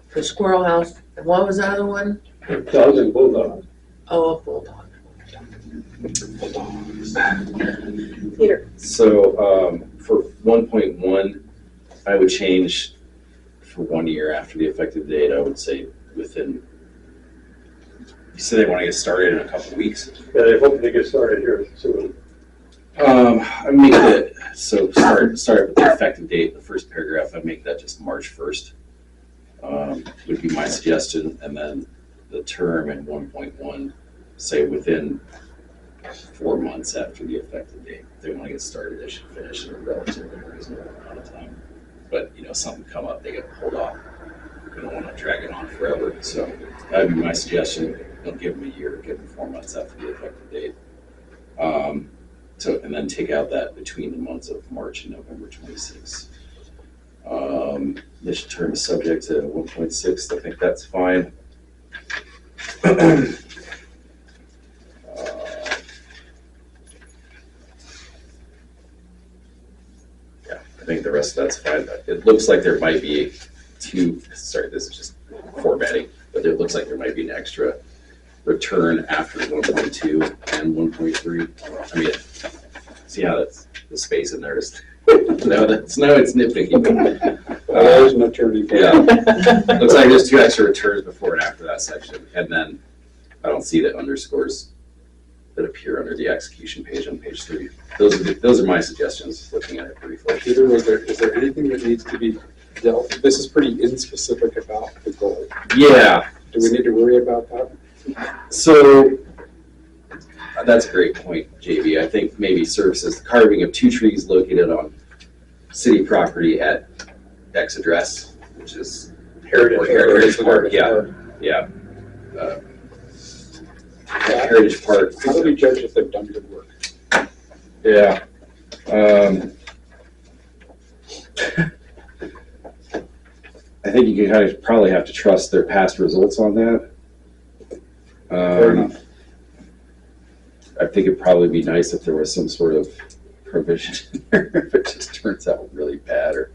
for Squirrel House, and what was the other one? Dogs and bulldogs. Oh, a bulldog. Peter, So for 1.1, I would change for 1 year after the effective date. I would say within. You said they want to get started in a couple of weeks. Yeah, they're hoping to get started here soon. I make it so start with the effective date. The first paragraph, I make that just March 1st. Would be my suggestion, and then the term in 1.1, say within 4 months after the effective date. If they want to get started, they should finish in a relatively reasonable amount of time. But something come up, they get pulled off. We don't want to drag it on forever. So that'd be my suggestion. Don't give them a year, give them 4 months after the effective date. And then take out that between the months of March and November 26. This term is subject to 1.6. I think that's fine. I think the rest of that's fine. It looks like there might be sorry, this is just formatting, but it looks like there might be an extra return after 1.2 and 1.3. I mean, see how that's the space in there is. No, it's nitpicky. There's an attorney for Yeah. Looks like there's 2 extra returns before and after that section. And then I don't see the underscores that appear under the execution page on page 3. Those are my suggestions, looking at it briefly. Peter, is there anything that needs to be dealt with? This is pretty inspecific about the goal. Yeah. Do we need to worry about that? So that's a great point, JB. I think maybe services the carving of 2 trees located on city property at X address, which is Heritage Park. Yeah. Heritage Park. How do we judge if they've done good work? Yeah. I think you can probably have to trust their past results on that. Fair enough. I think it'd probably be nice if there was some sort of provision in there if it just turns out really bad, or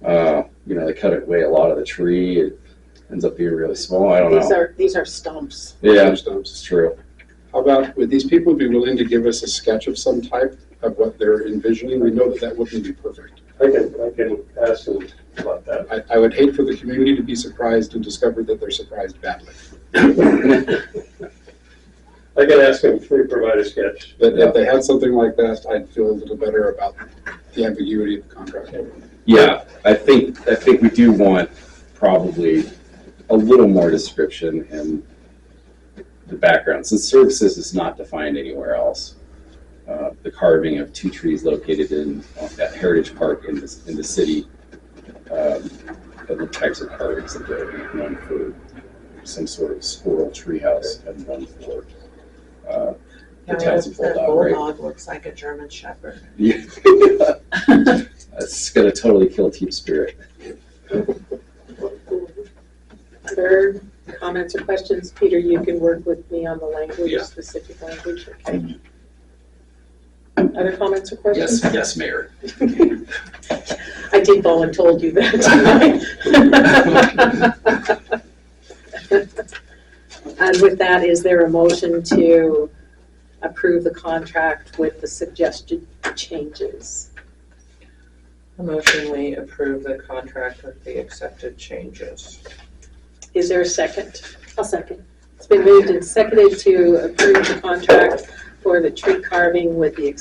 they cut away a lot of the tree. It ends up being really small. I don't know. these are stumps. Yeah, Stumps. it's true. How about, would these people be willing to give us a sketch of some type of what they're envisioning? We know that wouldn't be perfect. I can ask them about that. I would hate for the community to be surprised and discover that they're surprised badly. I can ask them to provide a sketch. But if they had something like that, I'd feel a little better about the ambiguity of the contract. Yeah, I think we do want probably a little more description in the background, since services is not defined anywhere else. The carving of 2 trees located at Heritage Park in the city, and the types of carvings that there are, one for some sort of squirrel treehouse and one for That bulldog, right? bulldog looks like a German Shepherd. Yeah. That's gonna totally kill team spirit. Other comments or questions? Peter, you can work with me on the language, Yeah. specific language, okay? Other comments or questions? Yes, Mayor. I did volunteer you that. And with that, is there a motion to approve the contract with the suggested changes? A motion we approve the contract with the accepted changes. Is there a second? I'll second. It's been moved and seconded to approve the contract for the tree carving with the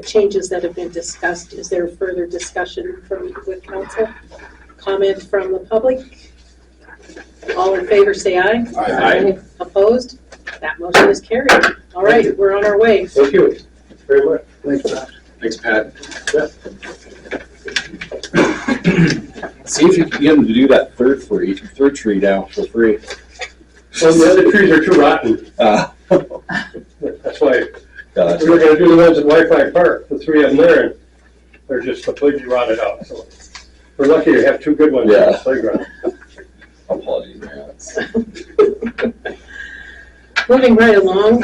changes that have been discussed. Is there further discussion with council? Comment from the public? All in favor, say aye. Aye. Opposed? That motion is carried. All right, we're on our way. Thank you very much. Thanks, Pat. Yeah. See if you can get them to do that third tree now for free. Well, the other trees are too rotten. That's why Gotcha. we were gonna do the ones at Wi-Fi Park, the 3 of them there, and they're just completely rotted out. So we're lucky to have 2 good ones on the playground. Apologies, Mayor. Moving right along,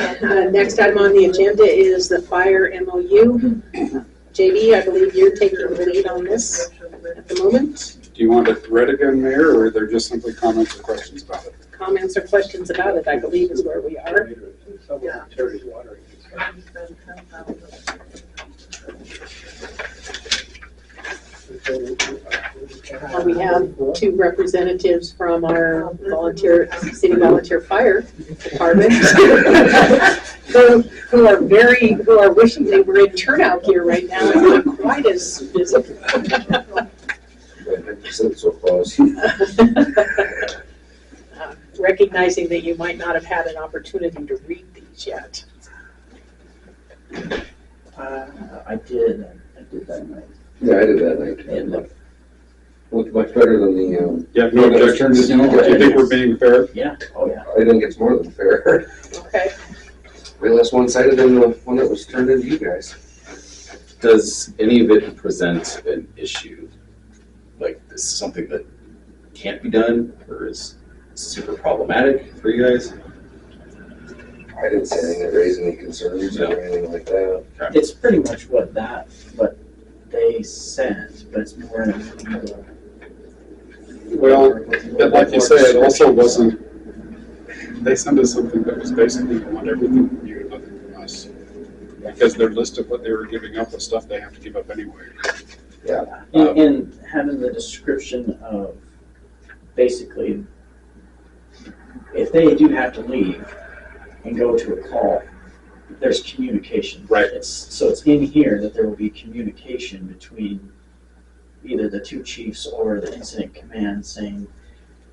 next item on the agenda is the fire MOU. JB, I believe you're taking the lead on this at the moment. Do you you want it read again, Mayor, or are there just simply comments or questions about it? Comments or questions about it, I believe is where we are. Yeah. Terry's watering. We have two representatives from our city volunteer fire department who are wishing they were in turnout gear right now and not quite as busy. So close. Recognizing that you might not have had an opportunity to read these yet. I did that night. Yeah, I did that night. And Looked much better than the, You have no objections? Do you think we're being fair? yeah, oh yeah. I think it's more than fair. Okay, Way less one-sided than the one that was turned into you guys. Does any of it present an issue? Like, this is something that can't be done, or is super problematic for you guys? I didn't see anything that raised any concerns No. or anything like that. It's pretty much what they sent, but it's more in a legal. Well, but like you say, it also wasn't, they sent us something that was basically, we want everything from you and nothing from us. Because their list of what they were giving up was stuff they have to give up anyway. And having the description of basically, if they do have to leave and go to a call, there's communication. Right. So it's in here that there will be communication between either the two chiefs or the incident command saying,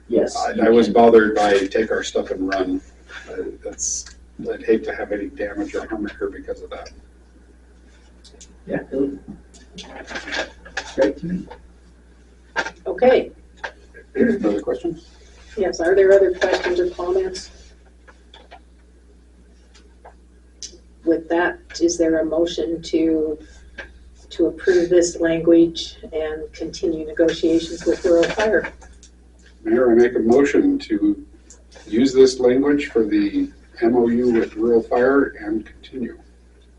yes. I was bothered by take our stuff and run. I'd hate to have any damage or harm occur because of that. Yeah, great to me. okay. Other questions? Yes, are there other questions or comments? With that, is there a motion to approve this language and continue negotiations with Rural Fire? Mayor, I make a motion to use this language for the MOU with Rural Fire and continue.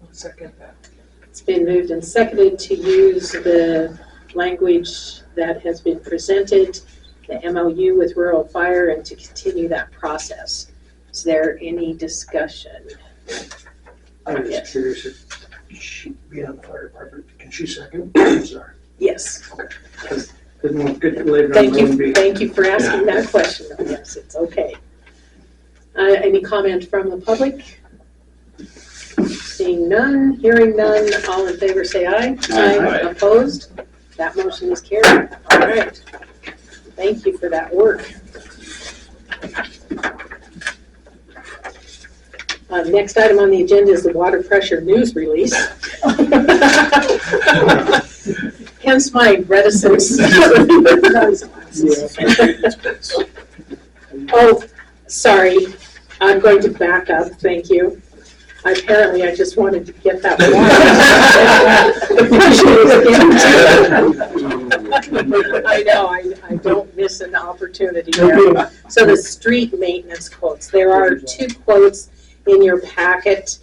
I'll second that. It's been moved and seconded to use the language that has been presented, the MOU with Rural Fire, and to continue that process. Is there any discussion? I was Yes. just curious if she'd be on the fire department. Can she second? Sorry. Yes. Didn't want to get you later on. Thank you for asking that question. Yes, it's okay. Any comment from the public? Seeing none, hearing none, all in favor say aye. Aye. Opposed? That motion is carried. All right. Thank you for that work. Next item on the agenda is the water pressure news release. Hence my reticence. Oh, sorry. I'm going to back up. Thank you. Apparently, I just wanted to get that water. I know, I don't miss an opportunity there. So the street maintenance quotes, there are 2 quotes in your packet.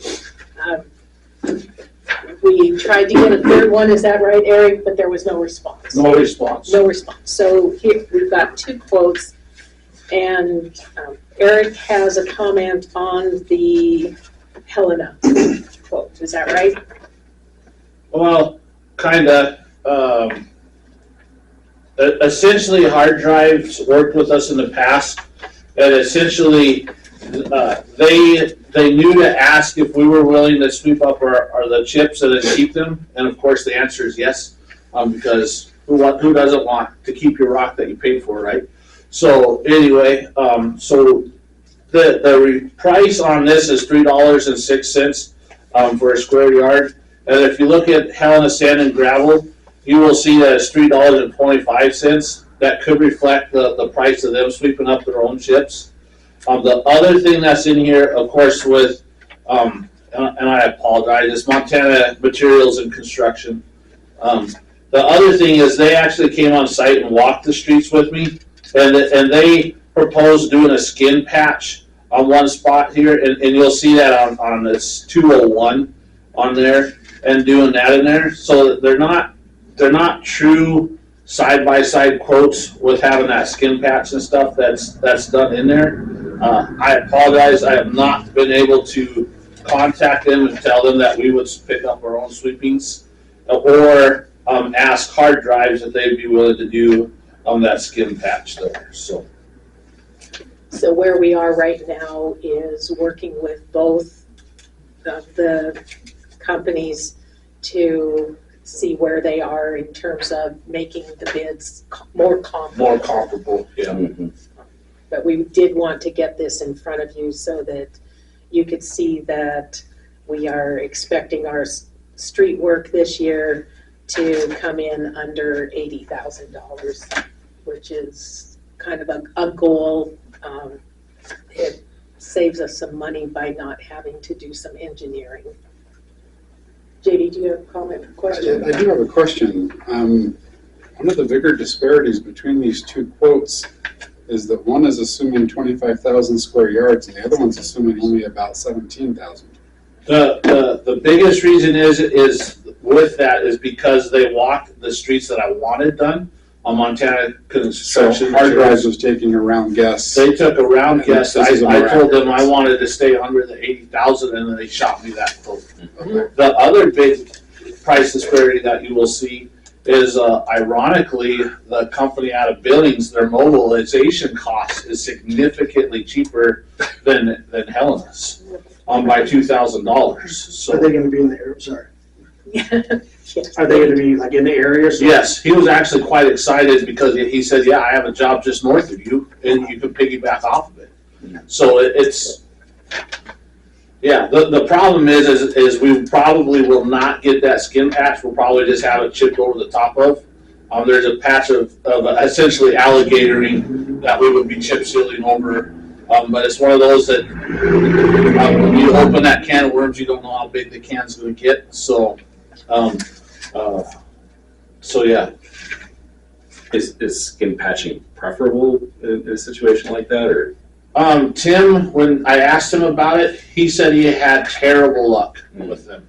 We tried to get a third one, is that right, Eric? But there was no response. No response. No response. So here, we've got 2 quotes, and Eric has a comment on the Helena quote. Is that right? Well, kinda. Essentially, hard drives worked with us in the past, and essentially, they knew to ask if we were willing to sweep up the chips and then keep them, and of course the answer is yes, because who doesn't want to keep your rock that you paid for, right? So anyway, so the price on this is $3.06 for a square yard, and if you look at Helena Sand and Gravel, you will see that it's $3.25. That could reflect the price of them sweeping up their own chips. The other thing that's in here, of course, with, and I apologize, it's Montana Materials and Construction. The other thing is they actually came on site and walked the streets with me, and they proposed doing a skin patch on one spot here, and you'll see that on this 201 on there, and doing that in there. So they're not true side-by-side quotes with having that skin patch and stuff that's done in there. I apologize, I have not been able to contact them and tell them that we would pick up our own sweepings, or ask hard drives if they'd be willing to do that skin patch there, so. So where we are right now is working with both of the companies to see where they are in terms of making the bids more comparable. More comparable, yeah. Mhm. But we did want to get this in front of you so that you could see that we are expecting our street work this year to come in under $80,000, which is kind of a goal. It saves us some money by not having to do some engineering. JD, do you have a comment or question? I do have a question. One of the bigger disparities between these two quotes is that one is assuming 25,000 square yards and the other one's assuming only about 17,000. The biggest reason is with that is because they walked the streets that I wanted done on Montana So Construction. hard drives was taking a round guess. They took a round guess. This is a I told them miraculous. I wanted to stay under the 80,000 and then they shot me that quote. Okay. The other big price disparity that you will see is ironically, the company out of Billings, their mobilization cost is significantly cheaper than Helena's, by $2,000. So. Are they gonna be in the area, sorry, Yes. are they gonna be like in the area? So- Yes, he was actually quite excited because he said, yeah, I have a job just north of you and you can piggyback off of it. So it's, yeah, the problem is we probably will not get that skin patch. We'll probably just have it chipped over the top of. There's a patch of essentially alligatoring that we would be chip sealing over. But it's one of those that when you open that can of worms, you don't know how big the can's going to get. So yeah. Is skin patching preferable in a situation like that, or? Tim, when I asked him about it, he said he had terrible luck with them.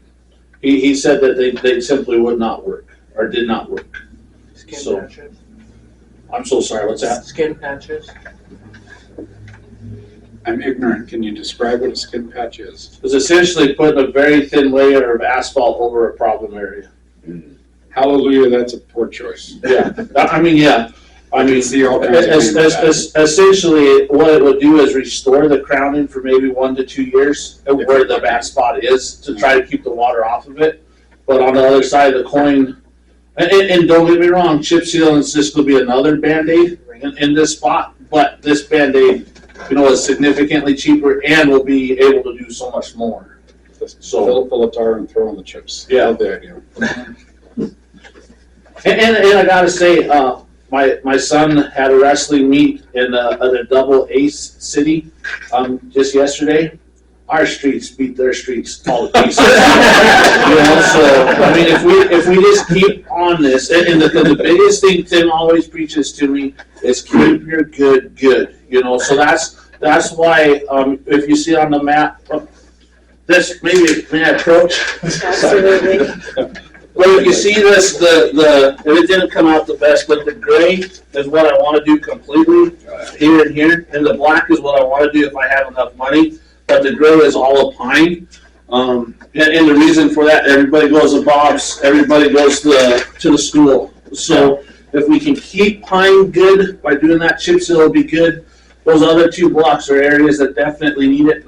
He said that they simply would not work or did not work. Skin So- patches. I'm so sorry. What's that? Skin patches. I'm ignorant. Can you describe what a skin patch is? It's essentially putting a very thin layer of asphalt over a problem area. Hallelujah, that's a poor choice. Yeah. I mean, yeah. I mean, see all kinds of things with that. essentially, what it would do is restore the crowning for maybe 1 to 2 years where the bad spot is to try to keep the water off of it. But on the other side of the coin, and don't get me wrong, chip seal is just going to be another Band-Aid in this spot. But this Band-Aid, is significantly cheaper and will be able to do so much more. Just So- fill it full of tar and throw on the chips. Yeah. Love the idea. And I gotta say, my son had a wrestling meet in a double ace city, just yesterday. Our streets beat their streets all to pieces. So, I mean, if we just keep on this, and the biggest thing Tim always preaches to me is keep your good, so that's why, if you see on the map, this, maybe, may I approach? Absolutely. Well, if you see this, and it didn't come out the best, but the gray is what I want to do completely, here and here, and the black is what I want to do if I have enough money, but the gray is all a pine. And the reason for that, everybody goes to Bob's, everybody goes to the school. So if we can keep pine good by doing that chip seal, it'll be good. Those other 2 blocks are areas that definitely need it.